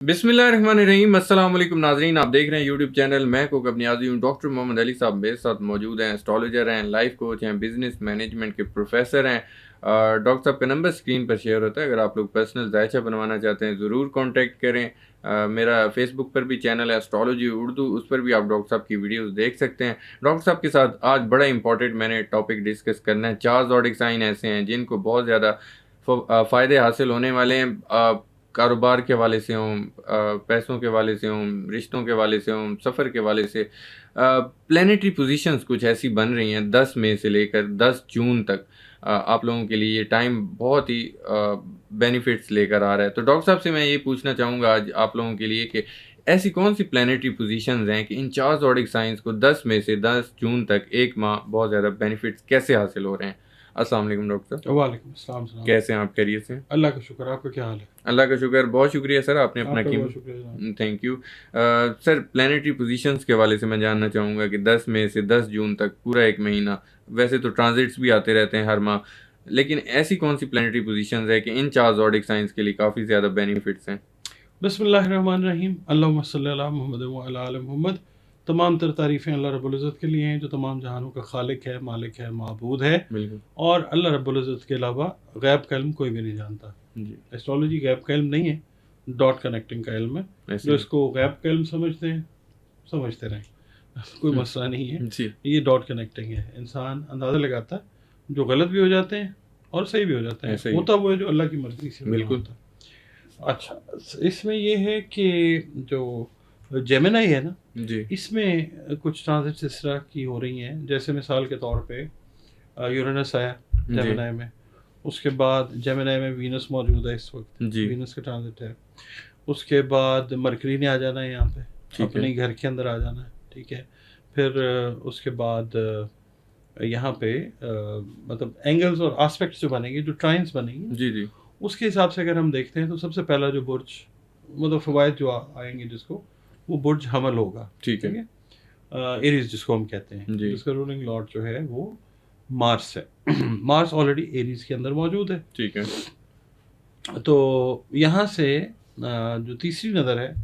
बिस्मिल्लाहिर्रहमानिर्रहीम। अस्सलाम वालेकुम नाज़रीन, आप देख रहे हैं यूट्यूब चैनल मैं को अपनी आज़ी हूँ। डॉक्टर मोहम्मद अली साहब मेरे साथ मौजूद हैं। एस्ट्रोलॉजर हैं, लाइफ कोच हैं, बिज़नेस मैनेजमेंट के प्रोफेसर हैं। डॉक्टर साहब का नंबर स्क्रीन पर शेयर होता है। अगर आप लोग पर्सनल जायचा बनवाना चाहते हैं ज़रूर कॉन्टैक्ट करें। मेरा फेसबुक पर भी चैनल है एस्ट्रोलॉजी उर्दू, उस पर भी आप डॉक्टर साहब की वीडियोस देख सकते हैं। डॉक्टर साहब के साथ आज बड़ा इंपॉर्टेंट मैंने टॉपिक डिस्कस करना है। 4 ज़ोडिक साइन ऐसे हैं जिनको बहुत ज़्यादा फ़ायदे हासिल होने वाले हैं, कारोबार के हवाले से हों, पैसों के हवाले से हों, रिश्तों के हवाले से हों, सफ़र के हवाले से। प्लैनेटरी पोजीशंस कुछ ऐसी बन रही हैं 10 मई से लेकर 10 जून तक। आप लोगों के लिए ये टाइम बहुत ही बेनिफिट्स लेकर आ रहा है। तो डॉक्टर साहब से मैं ये पूछना चाहूँगा आज आप लोगों के लिए कि ऐसी कौन सी प्लैनेटरी पोजीशंस हैं कि इन 4 ज़ोडिक साइंस को 10 मई से 10 जून तक एक माह बहुत ज़्यादा बेनिफिट्स कैसे हासिल हो रहे हैं? अस्सलाम वालेकुम डॉक्टर साहब। वालेकुम अस्सलाम सलाम। कैसे हैं आप, खैरियत से? अल्लाह का शुक्र, आपका क्या हाल है? अल्लाह का शुक्र, बहुत शुक्रिया सर, आपने अपना आपका बहुत कीमत शुक्रिया जनाब। Thank you. Sir planetary positions के हवाले से मैं जानना चाहूँगा कि 10 मई से 10 जून तक पूरा एक महीना, वैसे तो ट्रांजिट्स भी आते रहते हैं हर माह, लेकिन ऐसी कौन सी प्लैनेटरी पोजीशंस है कि इन 4 ज़ोडिक साइंस के लिए काफ़ी ज़्यादा बेनिफिट्स हैं? बिस्मिल्लाहिर्रहमानिर्रहीम, अल्लाहुम्मा सल्ली अला मुहम्मद व अला आलि मुहम्मद। तमाम तर तारीफ़ें अल्लाह रब्बुल इज़्ज़त के लिए हैं जो तमाम जहानों का खालिक है, मालिक है, माबूद है। बिल्कुल। और अल्लाह रब्बुल इज़्ज़त के अलावा गैब का इल्म कोई भी नहीं जानता। जी। एस्ट्रोलॉजी गैब का इल्म नहीं है, डॉट कनेक्टिंग का इल्म है। ऐसे जो ही। इसको गैब का इल्म समझते हैं समझते रहें, कोई मसला नहीं है। जी। ये डॉट कनेक्टिंग है, इंसान अंदाज़ा लगाता है, जो गलत भी हो जाते हैं और सही भी हो जाते हैं। ऐसे ही। होता वो है जो अल्लाह की मर्ज़ी से बिल्कुल। होता है। अच्छा, इसमें ये है कि जो जेमिनी है ना, जी। इसमें कुछ ट्रांजिट्स इस तरह की हो रही हैं, जैसे मिसाल के तौर पे यूरेनस आया जी। जेमिनी में। उसके बाद जेमिनी में वीनस मौजूद है इस वक्त, जी। वीनस का ट्रांजिट है। उसके बाद मरकरी ने आ जाना है यहाँ पे, ठीक अपने है। घर के अंदर आ जाना है, ठीक है। फिर उसके बाद यहाँ पे मतलब एंगल्स और आस्पेक्ट्स जो बनेंगे, जो ट्राइन्स बनेंगी, जी, जी। उसके हिसाब से अगर हम देखते हैं तो सबसे पहला जो बुर्ज मतलब फवायद जो आएंगे जिसको, वो बुर्ज हमल होगा, ठीक है। एरीज जिसको हम कहते हैं, जी। जिसका रूलिंग लॉर्ड जो है वो मार्स है। मार्स ऑलरेडी एरीज के अंदर मौजूद है। ठीक है। तो यहाँ से जो तीसरी नज़र है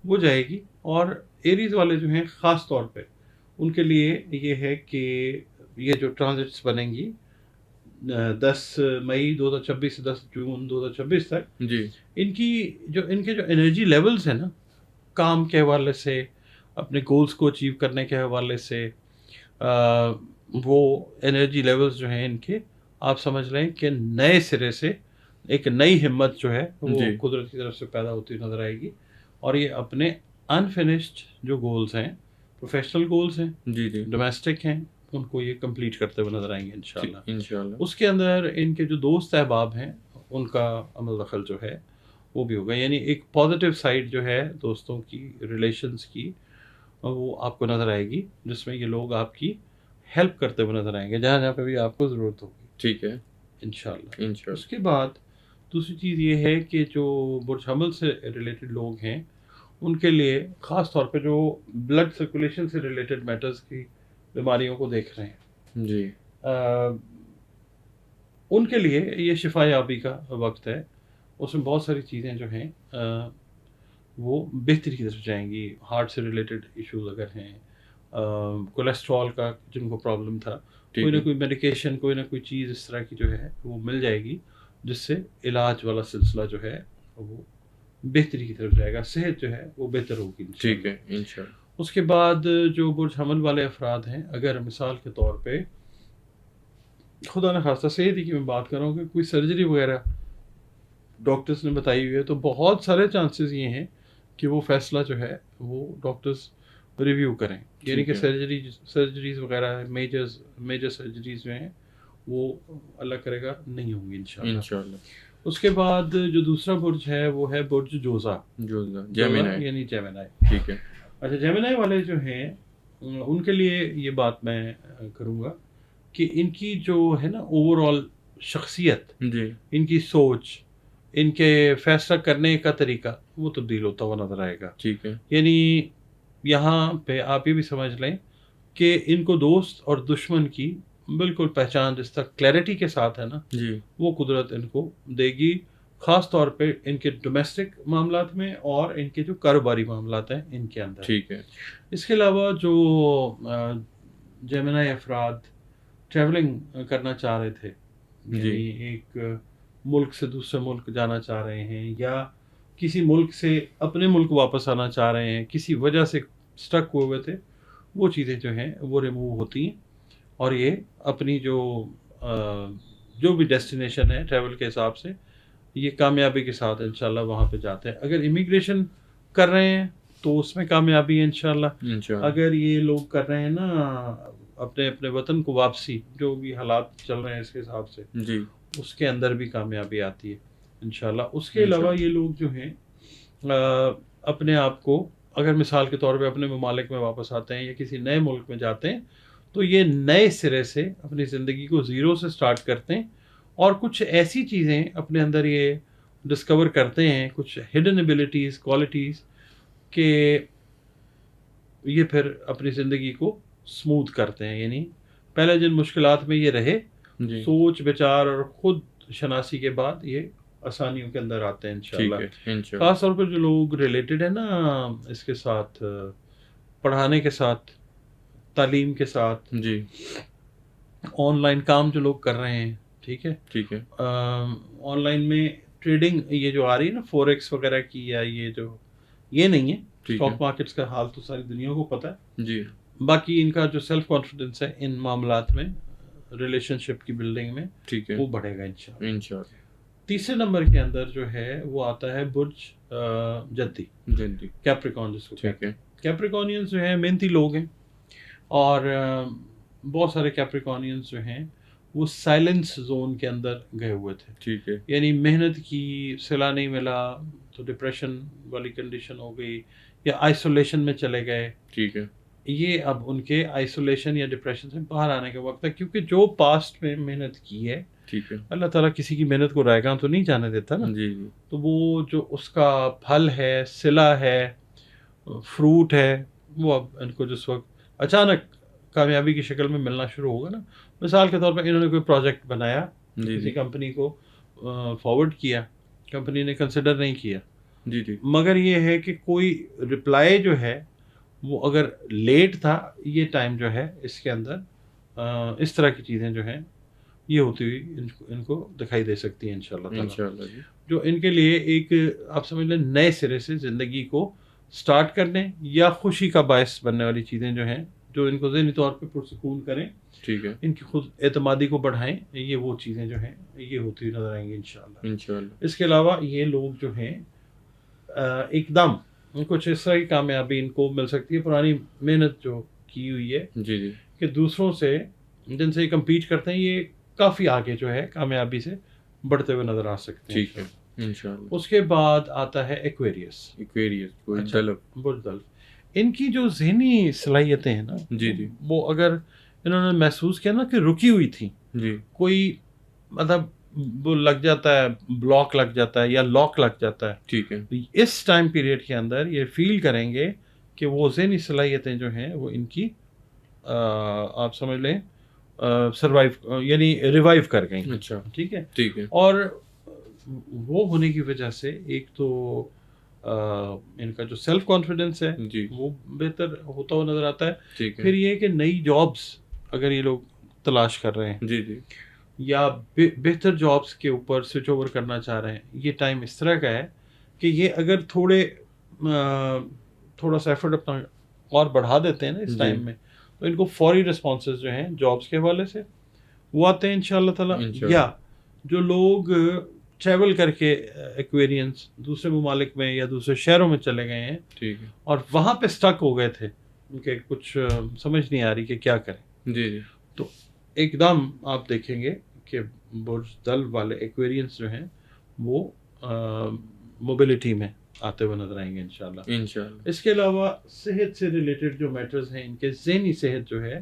वो जाएगी, और एरीज वाले जो हैं ख़ास तौर पे उनके लिए ये है कि ये जो ट्रांजिट्स बनेंगी 10 मई 2026 से 10 जून 2026 तक, जी। इनके जो एनर्जी लेवल्स हैं ना, काम के हवाले से, अपने गोल्स को अचीव करने के हवाले से, वो एनर्जी लेवल्स जो हैं इनके, आप समझ लें कि नए सिरे से एक नई हिम्मत जो है वो जी। कुदरत की तरफ से पैदा होती नज़र आएगी। और ये अपने अनफिनिश्ड जो गोल्स हैं, प्रोफेशनल गोल्स हैं, जी, जी। डोमेस्टिक हैं, उनको ये कंप्लीट करते हुए नज़र आएंगे इंशाल्लाह। इंशाल्लाह। उसके अंदर इनके जो दोस्त अहबाब हैं उनका अमल दखल जो है वो भी होगा, यानी एक पॉजिटिव साइड जो है दोस्तों की, रिलेशंस की, वो आपको नज़र आएगी, जिसमें ये लोग आपकी हेल्प करते हुए नज़र आएंगे जहाँ जहाँ पे भी आपको ज़रूरत होगी ठीक है। इंशाल्लाह। इंशाल्लाह। उसके बाद दूसरी चीज़ ये है कि जो बुर्ज हमल से रिलेटेड लोग हैं उनके लिए ख़ास तौर पे जो ब्लड सर्कुलेशन से रिलेटेड मैटर्स की बीमारियों को देख रहे हैं, जी। उनके लिए ये शिफा याबी का वक्त है। उसमें बहुत सारी चीज़ें जो हैं वो बेहतरी की तरफ जाएंगी। हार्ट से रिलेटेड इश्यूज अगर हैं, कोलेस्ट्रॉल का जिनको प्रॉब्लम था, ठीक कोई ना है। कोई मेडिकेशन, कोई ना कोई चीज़ इस तरह की जो है वो मिल जाएगी, जिससे इलाज वाला सिलसिला जो है वो बेहतरी की तरफ जाएगा, सेहत जो है वो बेहतर होगी इंशाल्लाह। ठीक है। इंशाल्लाह। उसके बाद जो बुर्ज हमल वाले अफराद हैं, अगर मिसाल के तौर पे खुदा न खास्ता सेहत ही की मैं बात कर रहा हूँ कि कोई सर्जरी वगैरह डॉक्टर्स ने बताई हुई है, तो बहुत सारे चांसेस ये हैं कि वो फैसला जो है वो डॉक्टर्स रिव्यू करें, यानी ठीक कि है। सर्जरीज वगैरह मेजर सर्जरीज जो हैं वो अल्लाह करेगा नहीं होंगी इंशाल्लाह। इंशाल्लाह। उसके बाद जो दूसरा बुर्ज है वो है बुर्ज जोजा, जोधा जोजा जेमिनी। यानी जेमिनी। ठीक है। अच्छा, जेमिनी वाले जो हैं उनके लिए ये बात मैं करूँगा कि इनकी जो है ना ओवरऑल शख्सियत, जी। इनकी सोच, इनके फैसला करने का तरीका वो तब्दील होता हुआ नज़र आएगा। ठीक है। यानी यहाँ पे आप ये भी समझ लें कि इनको दोस्त और दुश्मन की बिल्कुल पहचान जिस तक क्लैरिटी के साथ है ना, जी। वो कुदरत इनको देगी। خاص طور پہ ان کے ڈومیسٹک معاملات میں اور ان کے جو کاروباری معاملات ہیں ان کے اندر. ٹھیک ہے. اس کے علاوہ جو جیمنائی افراد ٹریولنگ کرنا چاہ رہے تھے، یعنی ایک ملک سے دوسرے ملک جانا چاہ رہے ہیں یا کسی ملک سے اپنے ملک واپس آنا چاہ رہے ہیں، کسی وجہ سے اسٹک ہوئے تھے، وہ چیزیں جو ہیں وہ ریموو ہوتی ہیں اور یہ اپنی جو بھی ڈیسٹینیشن ہے ٹریول کے حساب سے یہ کامیابی کے ساتھ انشاءاللہ وہاں پہ جاتے ہیں. اگر امیگریشن کر رہے ہیں تو اس میں کامیابی ہے انشاءاللہ. اگر یہ لوگ کر رہے ہیں نا اپنے اپنے وطن کو واپسی، جو بھی حالات چل رہے ہیں اس کے حساب سے، جی اس کے اندر بھی کامیابی آتی ہے انشاءاللہ. اس کے علاوہ یہ لوگ جو ہیں اپنے آپ کو اگر مثال کے طور پہ اپنے ممالک میں واپس آتے ہیں یا کسی نئے ملک میں جاتے ہیں تو یہ نئے سرے سے اپنی زندگی کو زیرو سے سٹارٹ کرتے ہیں اور کچھ ایسی چیزیں اپنے اندر یہ ڈسکور کرتے ہیں، کچھ ہڈن ایبلٹیز، کوالٹیز، کہ یہ پھر اپنی زندگی کو سموتھ کرتے ہیں. یعنی پہلے جن مشکلات میں یہ رہے، سوچ بچار اور خود شناسی کے بعد یہ آسانیوں کے اندر آتے ہیں انشاءاللہ. خاص طور پر جو لوگ ریلیٹڈ ہیں نا اس کے ساتھ، پڑھانے کے ساتھ، تعلیم کے ساتھ، جی آن لائن کام جو لوگ کر رہے ہیں، ٹھیک ہے، ٹھیک ہے، آن لائن میں ٹریڈنگ یہ جو آ رہی ہے نا فوریکس وغیرہ کی، یا یہ نہیں ہے، اسٹاک مارکیٹس کا حال تو ساری دنیا کو پتہ ہے. جی باقی ان کا جو سیلف کانفیڈنس ہے ان معاملات میں، ریلیشن شپ کی بلڈنگ میں، ٹھیک ہے، وہ بڑھے گا انشاءاللہ. 3 نمبر کے اندر جو ہے وہ آتا ہے برج جدی، کیپریکون جس کو کہتے ہیں. کیپریکونینز جو ہیں محنتی لوگ ہیں اور بہت سارے کیپریکونینز جو ہیں وہ سائلنس زون کے اندر گئے ہوئے تھے. ٹھیک ہے، یعنی محنت کی صلہ نہیں ملا تو ڈپریشن والی کنڈیشن ہو گئی یا آئسولیشن میں چلے گئے. ٹھیک ہے، یہ اب ان کے آئسولیشن یا ڈپریشن سے باہر آنے کا وقت ہے، کیونکہ جو پاسٹ میں محنت کی ہے، ٹھیک ہے، اللہ تعالیٰ کسی کی محنت کو رائے گاں تو نہیں جانے دیتا نا. جی جی، تو وہ جو اس کا پھل ہے، صلہ ہے، فروٹ ہے، وہ اب ان کو جس وقت اچانک کامیابی کی شکل میں ملنا شروع ہوگا نا. مثال کے طور پر انہوں نے کوئی پروجیکٹ بنایا، کسی کمپنی کو فارورڈ کیا، کمپنی نے کنسیڈر نہیں کیا، جی جی، مگر یہ ہے کہ کوئی رپلائی جو ہے وہ اگر لیٹ تھا، یہ ٹائم جو ہے اس کے اندر اس طرح کی چیزیں جو ہیں یہ ہوتی ہوئی ان کو دکھائی دے سکتی ہیں انشاءاللہ. جی، جو ان کے لیے ایک آپ سمجھ لیں نئے سرے سے زندگی کو سٹارٹ کرنے یا خوشی کا باعث بننے والی چیزیں جو ہیں، جو ان کو ذہنی طور پہ پرسکون کریں، ٹھیک ہے، ان کی خود اعتمادی کو بڑھائیں، یہ وہ چیزیں جو ہیں یہ ہوتی ہوئی نظر آئیں گی انشاءاللہ. اس کے علاوہ یہ لوگ جو ہیں ایک دم کچھ اس طرح کی کامیابی ان کو مل سکتی ہے، پرانی محنت جو کی ہوئی ہے، جی جی، کہ دوسروں سے جن سے یہ کمپیٹ کرتے ہیں یہ کافی آگے جو ہے کامیابی سے بڑھتے ہوئے نظر آ سکتے ہیں. ٹھیک ہے انشاءاللہ. اس کے بعد آتا ہے ایکویریس، برج دلو. ان کی جو ذہنی صلاحیتیں ہیں نا، جی جی، وہ اگر انہوں نے محسوس کیا نا کہ رکی ہوئی تھی، جی کوئی مطلب وہ لگ جاتا ہے، بلاک لگ جاتا ہے یا لاک لگ جاتا ہے، ٹھیک ہے، اس ٹائم پیریڈ کے اندر یہ فیل کریں گے کہ وہ ذہنی صلاحیتیں جو ہیں وہ ان کی آپ سمجھ لیں سروائیو یعنی ریوائیو کر گئیں. اچھا، ٹھیک ہے. ٹھیک ہے، اور وہ ہونے کی وجہ سے ایک تو ان کا جو سیلف کانفیڈنس ہے جی، وہ بہتر ہوتا ہوا نظر آتا ہے. ٹھیک ہے، پھر یہ کہ نئی جابس اگر یہ لوگ تلاش کر رہے ہیں جی جی، یا بہتر جابس کے اوپر سوئچ اوور کرنا چاہ رہے ہیں، یہ ٹائم اس طرح کا ہے کہ یہ اگر تھوڑا سا ایفرٹ اپنا اور بڑھا دیتے ہیں نا اس ٹائم میں، تو ان کو فوری رسپانسز جو ہیں جابس کے حوالے سے وہ آتے ہیں انشاءاللہ تعالیٰ. یا جو لوگ ٹریول کر کے ایکویرینس دوسرے ممالک میں یا دوسرے شہروں میں چلے گئے ہیں، ٹھیک ہے، اور وہاں پہ سٹک ہو گئے تھے، ان کے کچھ سمجھ نہیں آ رہی کہ کیا کریں، جی جی، تو ایک دم آپ دیکھیں گے کہ برج دل والے ایکویرینس جو ہیں وہ موبلٹی میں آتے ہوئے نظر آئیں گے انشاءاللہ. اس کے علاوہ صحت سے ریلیٹڈ جو میٹرز ہیں، ان کے ذہنی صحت جو ہے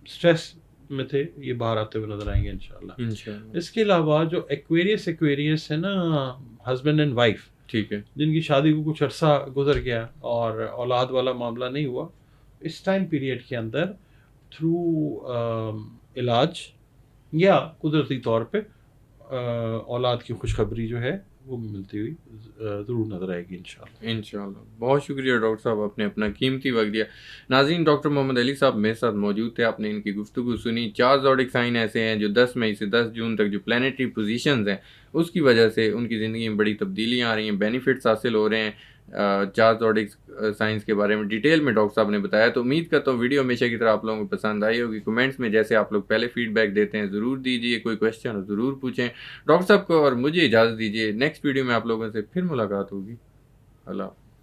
سٹریس میں تھے، یہ باہر آتے ہوئے نظر آئیں گے انشاءاللہ. اس کے علاوہ جو ایکویریس ہے نا، ہسبینڈ اینڈ وائف، ٹھیک ہے، جن کی شادی کو کچھ عرصہ گزر گیا اور اولاد والا معاملہ نہیں ہوا، اس ٹائم پیریڈ کے اندر تھرو علاج یا قدرتی طور پہ اولاد کی خوشخبری جو ہے وہ ملتی ہوئی ضرور نظر آئے گی انشاءاللہ۔ انشاءاللہ۔ بہت شکریہ ڈاکٹر صاحب، آپ نے اپنا قیمتی وقت دیا۔ ناظرین، ڈاکٹر محمد علی صاحب میرے ساتھ موجود تھے، آپ نے ان کی گفتگو سنی۔ 4 زوڈک سائن ایسے ہیں جو 10 مئی سے 10 جون تک جو پلانیٹری پوزیشنز ہیں اس کی وجہ سے ان کی زندگی میں بڑی تبدیلیاں آ رہی ہیں، بینیفٹس حاصل ہو رہے ہیں۔ 4 زوڈک سائنس کے بارے میں ڈیٹیل میں ڈاکٹر صاحب نے بتایا، تو امید کرتا ہوں ویڈیو ہمیشہ کی طرح آپ لوگوں کو پسند آئی ہوگی۔ کمنٹس میں جیسے آپ لوگ پہلے فیڈ بیک دیتے ہیں ضرور دیجیے، کوئی کویسچن ہو ضرور پوچھیں ڈاکٹر صاحب کو، اور مجھے اجازت دیجیے، نیکسٹ ویڈیو میں آپ لوگوں سے پھر ملاقات ہوگی۔ اللہ